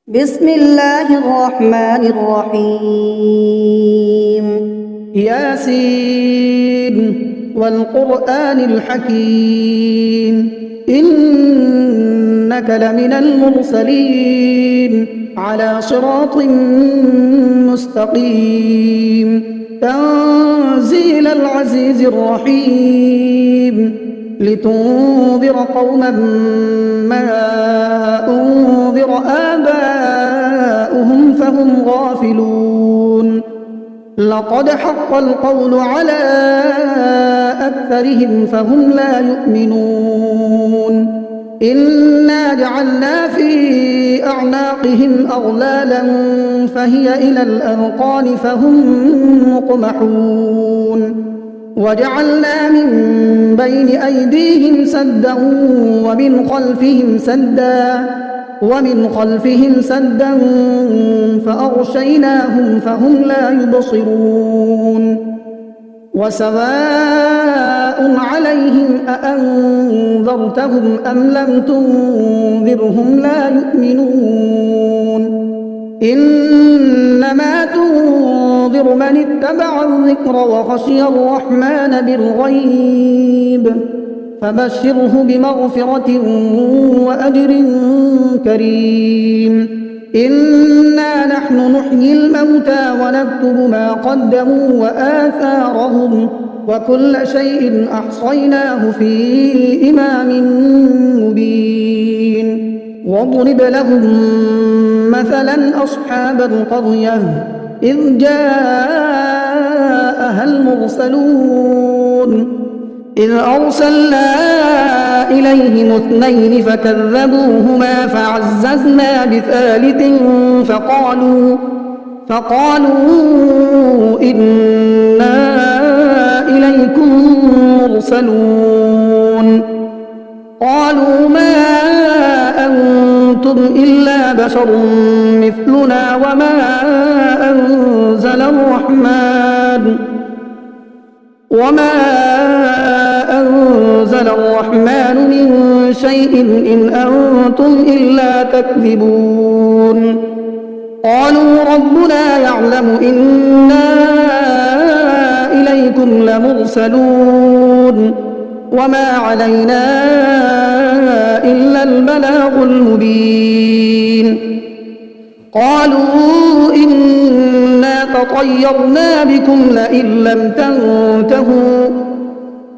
بسم الله الرحمن الرحيم. ياسين والقرآن الحكيم إنك لمن المرسلين على صراط مستقيم تنزيل العزيز الرحيم لتنذر قوما ما أنذر آباؤهم فهم غافلون لقد حق القول على أكثرهم فهم لا يؤمنون إنا جعلنا في أعناقهم أغلالا فهي إلى الأذقان فهم مقمحون وجعلنا من بين أيديهم سدا ومن خلفهم سدا فأغشيناهم فهم لا يبصرون وسواء عليهم أأنذرتهم أم لم تنذرهم لا يؤمنون إنما تنذر من اتبع الذكر وخشي الرحمن بالغيب فبشره بمغفرة وأجر كريم إنا نحن نحيي الموتى ونكتب ما قدموا وآثارهم وكل شيء أحصيناه في إمام مبين واضرب لهم مثلا أصحاب القرية إذ جاءها المرسلون إذ أرسلنا إليهم اثنين فكذبوهما فعززنا بثالث فقالوا إنا إليكم مرسلون قالوا ما أنتم إلا بشر مثلنا وما أنزل الرحمن من شيء إن أنتم إلا تكذبون قالوا ربنا يعلم إنا إليكم لمرسلون وما علينا إلا البلاغ المبين قالوا إنا تطيرنا بكم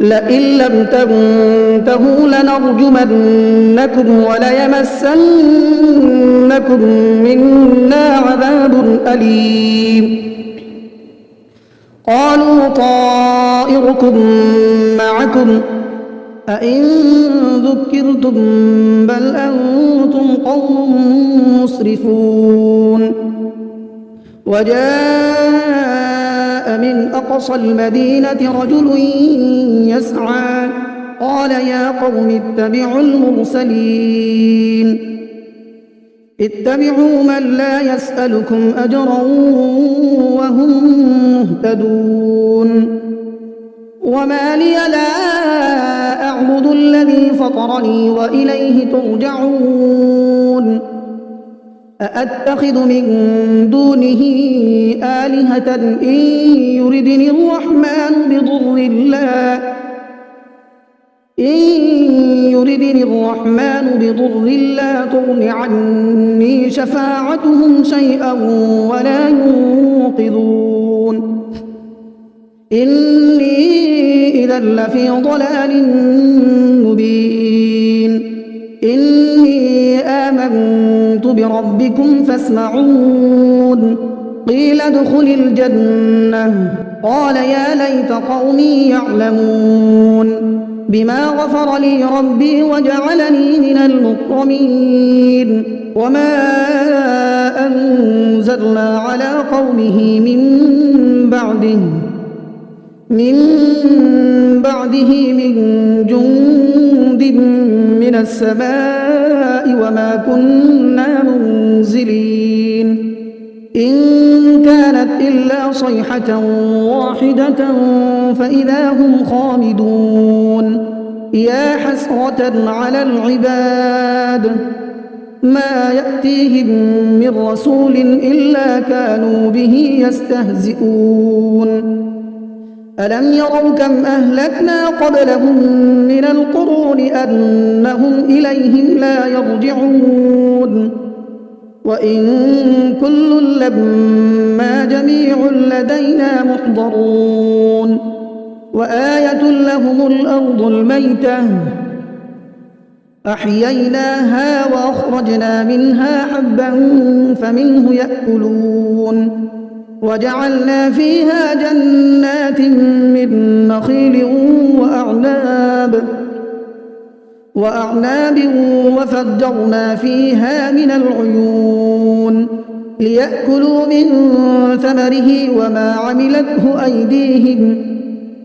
لئن لم تنتهوا لنرجمنكم وليمسنكم منا عذاب أليم قالوا طائركم معكم أئن ذكرتم بل أنتم قوم مسرفون وجاء من أقصى المدينة رجل يسعى قال يا قوم اتبعوا المرسلين اتبعوا من لا يسألكم أجرا وهم مهتدون وما لي لا أعبد الذي فطرني وإليه ترجعون أأتخذ من دونه آلهة إن يردني الرحمن بضر لا تغن عني شفاعتهم شيئا ولا ينقذون إني إذا لفي ضلال مبين إني آمنت بربكم فاسمعون قيل ادخل الجنة قال يا ليت قومي يعلمون بما غفر لي ربي وجعلني من المكرمين وما أنزلنا على قومه من بعده من جند من السماء وما كنا منزلين إن كانت إلا صيحة واحدة فإذا هم خامدون يا حسرة على العباد ما يأتيهم من رسول إلا كانوا به يستهزئون ألم يروا كم أهلكنا قبلهم من القرون أنهم إليهم لا يرجعون وإن كل لما جميع لدينا محضرون وآية لهم الأرض الميتة أحييناها وأخرجنا منها حبا فمنه يأكلون وجعلنا فيها جنات من نخيل وأعناب وفجرنا فيها من العيون ليأكلوا من ثمره وما عملته أيديهم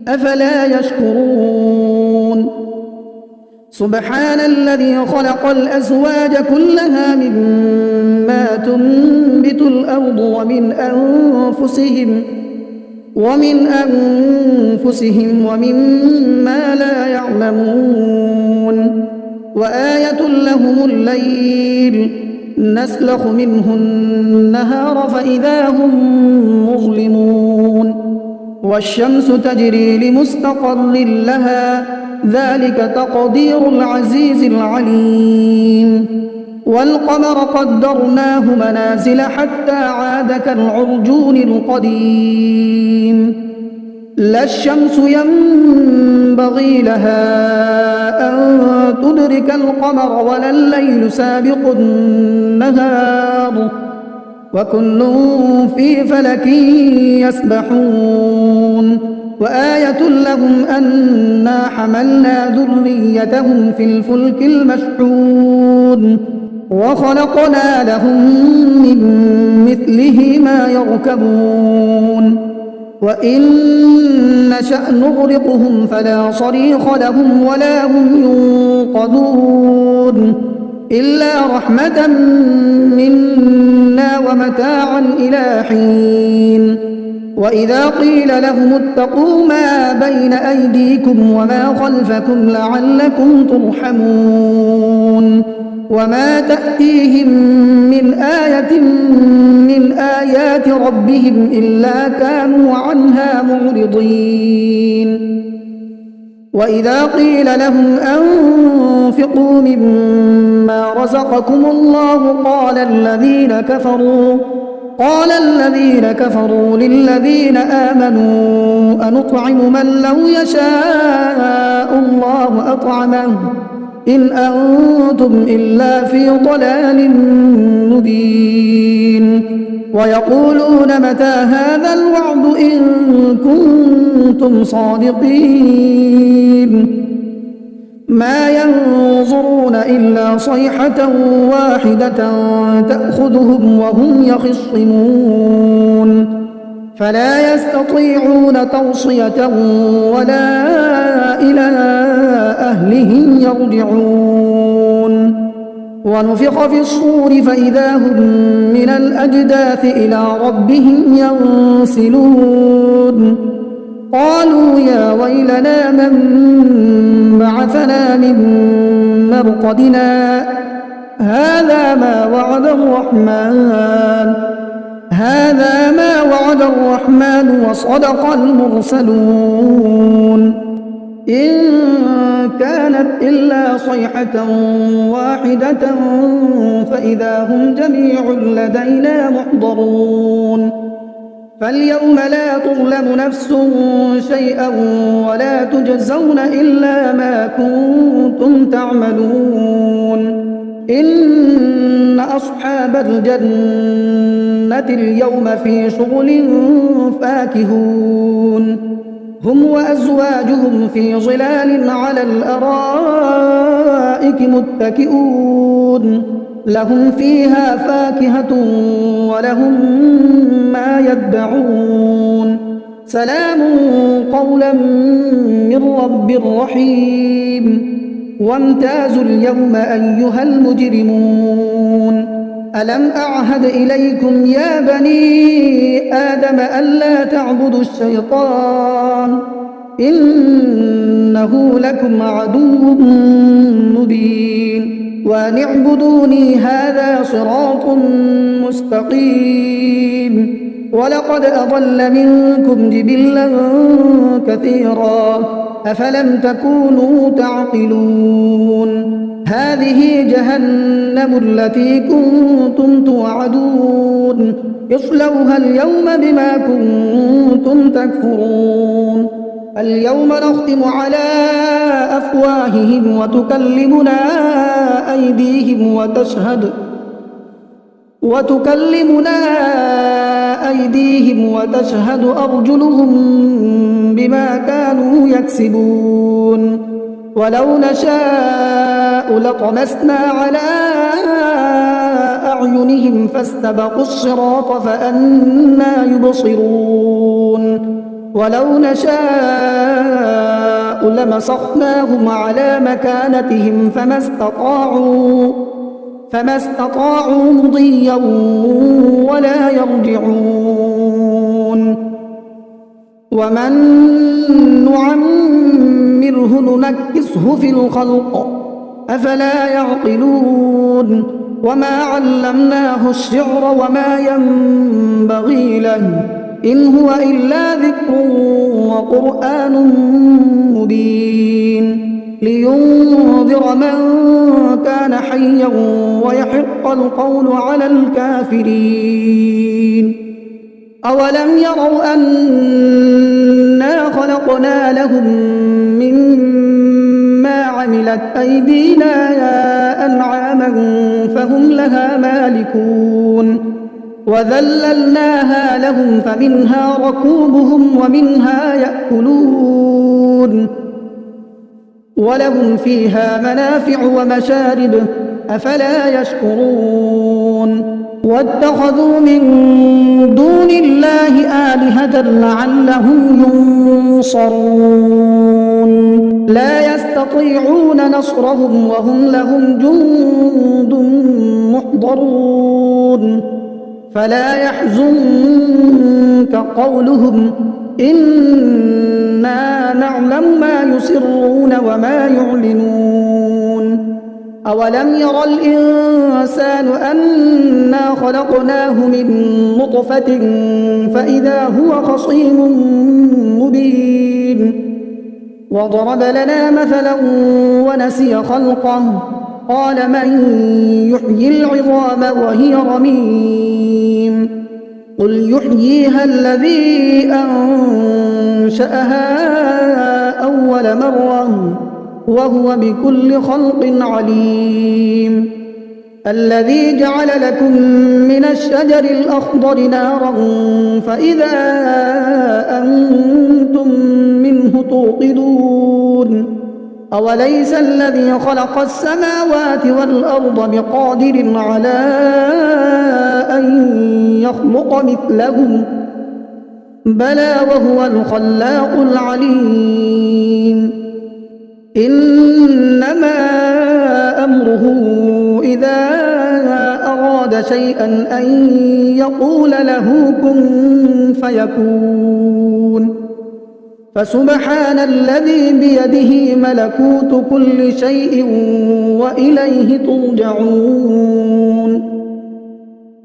أفلا يشكرون سبحان الذي خلق الأزواج كلها مما تنبت الأرض ومن أنفسهم ومما لا يعلمون وآية لهم الليل نسلخ منه النهار فإذا هم مظلمون والشمس تجري لمستقر لها ذلك تقدير العزيز العليم والقمر قدرناه منازل حتى عاد كالعرجون القديم لا الشمس ينبغي لها أن تدرك القمر ولا الليل سابق النهار وكل في فلك يسبحون وآية لهم أنا حملنا ذريتهم في الفلك المشحون وخلقنا لهم من مثله ما يركبون وإن نشأ نغرقهم فلا صريخ لهم ولا هم ينقذون إلا رحمة منا ومتاعا إلى حين وإذا قيل لهم اتقوا ما بين أيديكم وما خلفكم لعلكم ترحمون وما تأتيهم من آية من آيات ربهم إلا كانوا عنها معرضين وإذا قيل لهم أنفقوا مما رزقكم الله قال الذين كفروا للذين آمنوا أنطعم من لو يشاء الله أطعمه إن أنتم إلا في ضلال مبين ويقولون متى هذا الوعد إن كنتم صادقين ما ينظرون إلا صيحة واحدة تأخذهم وهم يخصمون فلا يستطيعون توصية ولا إلى أهلهم يرجعون ونفخ في الصور فإذا هم من الأجداث إلى ربهم ينسلون قالوا يا ويلنا من بعثنا من مرقدنا هذا ما وعد الرحمن وصدق المرسلون إن كانت إلا صيحة واحدة فإذا هم جميع لدينا محضرون فاليوم لا تظلم نفس شيئا ولا تجزون إلا ما كنتم تعملون إن أصحاب الجنة اليوم في شغل فاكهون هم وأزواجهم في ظلال على الأرائك متكئون لهم فيها فاكهة ولهم ما يدعون سلام قولا من رب رحيم وامتازوا اليوم أيها المجرمون ألم أعهد إليكم يا بني آدم ألا تعبدوا الشيطان إنه لكم عدو مبين وأن اعبدوني هذا صراط مستقيم ولقد أضل منكم جبلا كثيرا أفلم تكونوا تعقلون هذه جهنم التي كنتم توعدون اصلوها اليوم بما كنتم تكفرون اليوم نختم على أفواههم وتكلمنا أيديهم وتشهد أرجلهم بما كانوا يكسبون ولو نشاء لطمسنا على أعينهم فاستبقوا الصراط فأنى يبصرون ولو نشاء لمسخناهم على مكانتهم فما استطاعوا مضيا ولا يرجعون ومن نعمره ننكسه في الخلق أفلا يعقلون وما علمناه الشعر وما ينبغي له إن هو إلا ذكر وقرآن مبين لينذر من كان حيا ويحق القول على الكافرين أولم يروا أنا خلقنا لهم مما عملت أيدينا أنعاما فهم لها مالكون وذللناها لهم فمنها ركوبهم ومنها يأكلون ولهم فيها منافع ومشارب أفلا يشكرون واتخذوا من دون الله آلهة لعلهم ينصرون لا يستطيعون نصرهم وهم لهم جند محضرون فلا يحزنك قولهم إنا نعلم ما يسرون وما يعلنون أولم ير الإنسان أنا خلقناه من نطفة فإذا هو خصيم مبين وضرب لنا مثلا ونسي خلقه قال من يحيي العظام وهي رميم قل يحييها الذي أنشأها أول مرة وهو بكل خلق عليم الذي جعل لكم من الشجر الأخضر نارا فإذا أنتم منه توقدون أوليس الذي خلق السماوات والأرض بقادر على أن يخلق مثلهم بلى وهو الخلاق العليم إنما أمره إذا أراد شيئا أن يقول له كن فيكون فسبحان الذي بيده ملكوت كل شيء وإليه ترجعون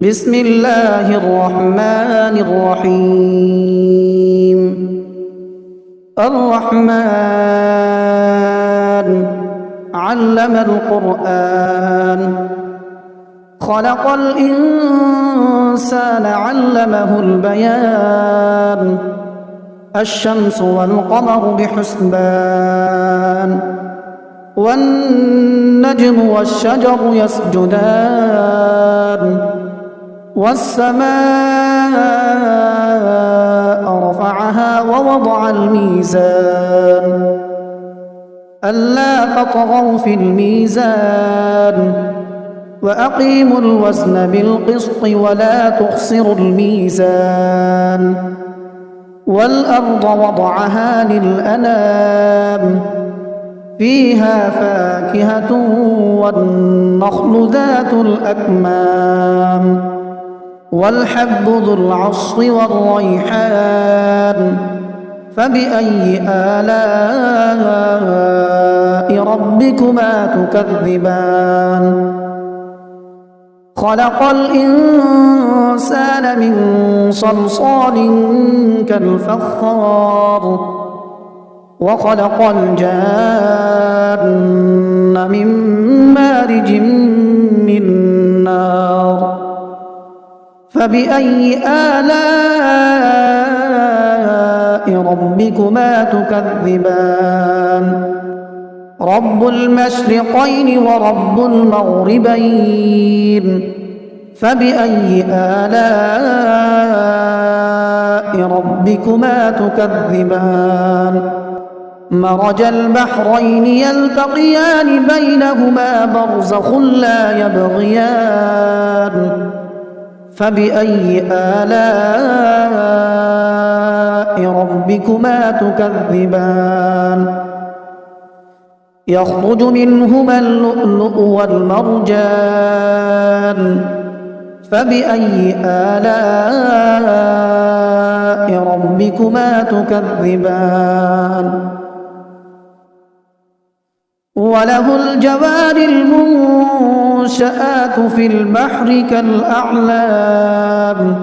بسم الله الرحمن الرحيم الرحمن علم القرآن خلق الإنسان علمه البيان الشمس والقمر بحسبان والنجم والشجر يسجدان والسماء رفعها ووضع الميزان ألا تطغوا في الميزان وأقيموا الوزن بالقسط ولا تخسروا الميزان والأرض وضعها للأنام فيها فاكهة والنخل ذات الأكمام والحب ذو العصف والريحان فبأي آلاء ربكما تكذبان خلق الإنسان من صلصال كالفخار وخلق الجان من مارج من نار فبأي آلاء ربكما تكذبان رب المشرقين ورب المغربين فبأي آلاء ربكما تكذبان مرج البحرين يلتقيان بينهما برزخ لا يبغيان فبأي آلاء ربكما تكذبان يخرج منهما اللؤلؤ والمرجان فبأي آلاء ربكما تكذبان وله الجوار المنشآت في البحر كالأعلام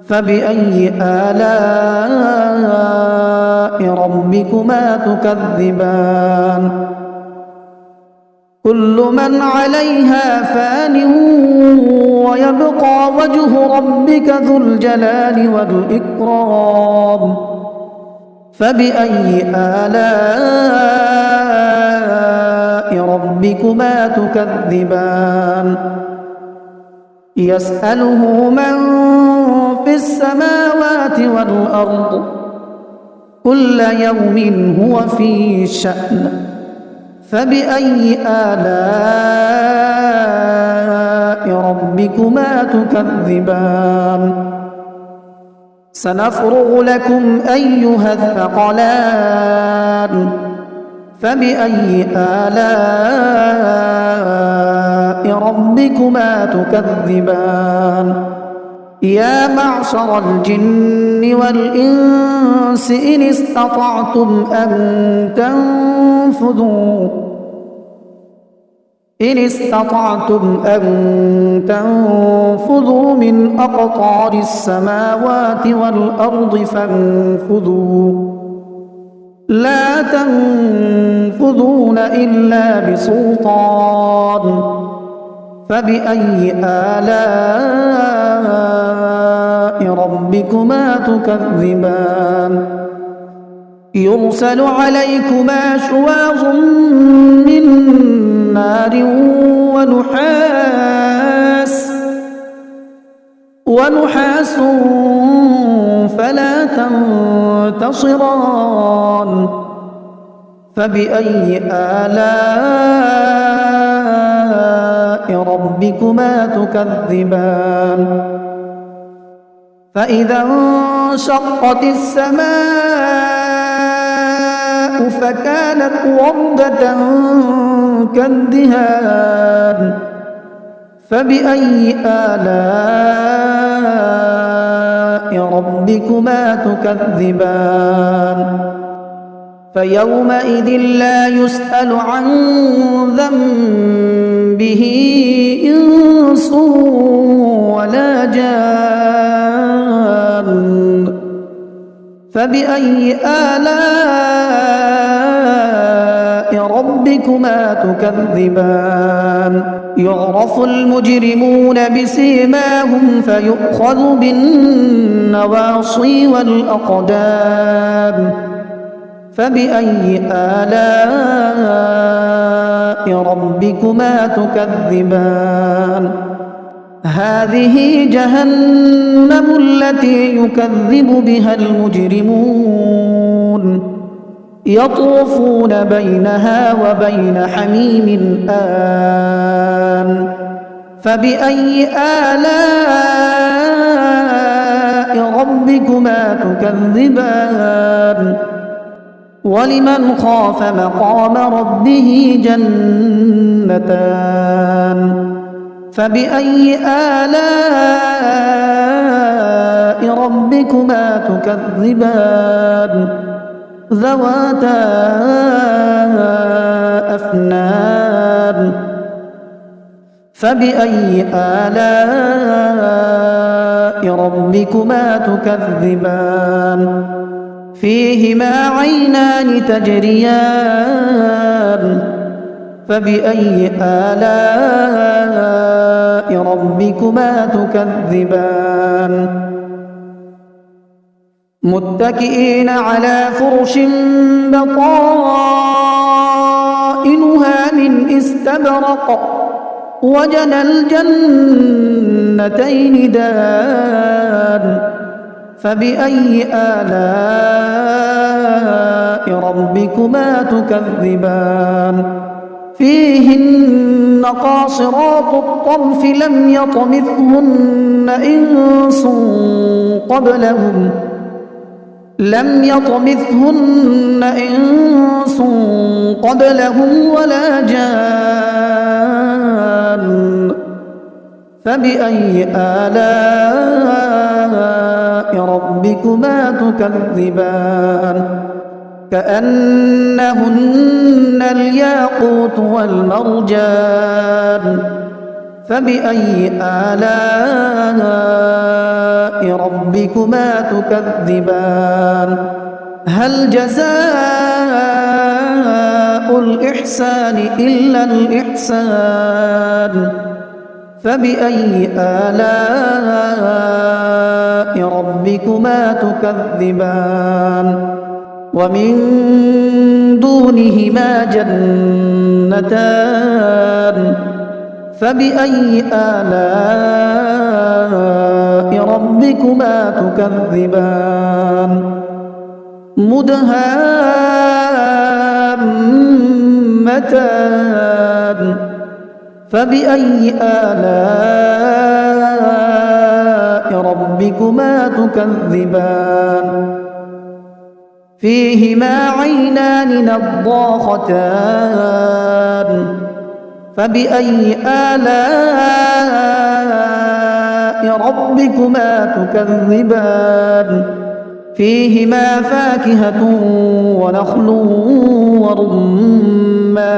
فبأي آلاء ربكما تكذبان كل من عليها فان ويبقى وجه ربك ذو الجلال والإكرام فبأي آلاء ربكما تكذبان يسأله من في السماوات والأرض كل يوم هو في شأن فبأي آلاء ربكما تكذبان سنفرغ لكم أيها الثقلان فبأي آلاء ربكما تكذبان يا معشر الجن والإنس إن استطعتم أن تنفذوا من أقطار السماوات والأرض فانفذوا لا تنفذون إلا بسلطان فبأي آلاء ربكما تكذبان يرسل عليكما شواظ من نار ونحاس فلا تنتصران فبأي آلاء ربكما تكذبان فإذا انشقت السماء فكانت وردة كالدهان فبأي آلاء ربكما تكذبان فيومئذ لا يسأل عن ذنبه إنس ولا جان فبأي آلاء ربكما تكذبان يعرف المجرمون بسيماهم فيؤخذ بالنواصي والأقدام فبأي آلاء ربكما تكذبان هذه جهنم التي يكذب بها المجرمون يطوفون بينها وبين حميم آن فبأي آلاء ربكما تكذبان ولمن خاف مقام ربه جنتان فبأي آلاء ربكما تكذبان ذواتا أفنان فبأي آلاء ربكما تكذبان فيهما عينان تجريان فبأي آلاء ربكما تكذبان متكئين على فرش بطائنها من استبرق وجنى الجنتين دان فبأي آلاء ربكما تكذبان فيهن قاصرات الطرف لم يطمثهن إنس قبلهم ولا جان فبأي آلاء ربكما تكذبان كأنهن الياقوت والمرجان فبأي آلاء ربكما تكذبان هل جزاء الإحسان إلا الإحسان فبأي آلاء ربكما تكذبان ومن دونهما جنتان فبأي آلاء ربكما تكذبان مدهامتان فبأي آلاء ربكما تكذبان فيهما عينان نضاختان فبأي آلاء ربكما تكذبان فيهما فاكهة ونخل ورمان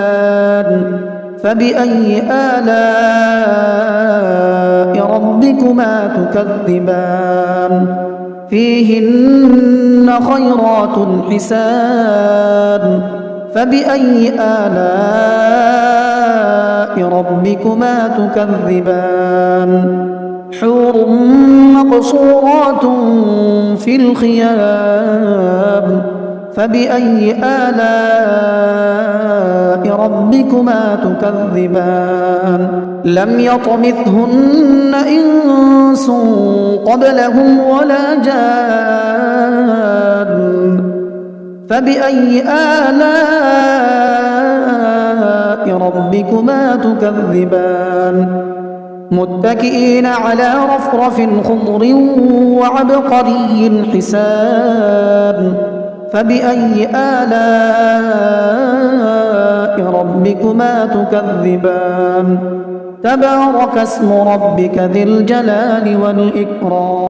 فبأي آلاء ربكما تكذبان فيهن خيرات حسان فبأي آلاء ربكما تكذبان حور مقصورات في الخيام فبأي آلاء ربكما تكذبان لم يطمثهن إنس قبلهم ولا جان فبأي آلاء ربكما تكذبان متكئين على رفرف خضر وعبقري حسان فبأي آلاء ربكما تكذبان تبارك اسم ربك ذي الجلال والإكرام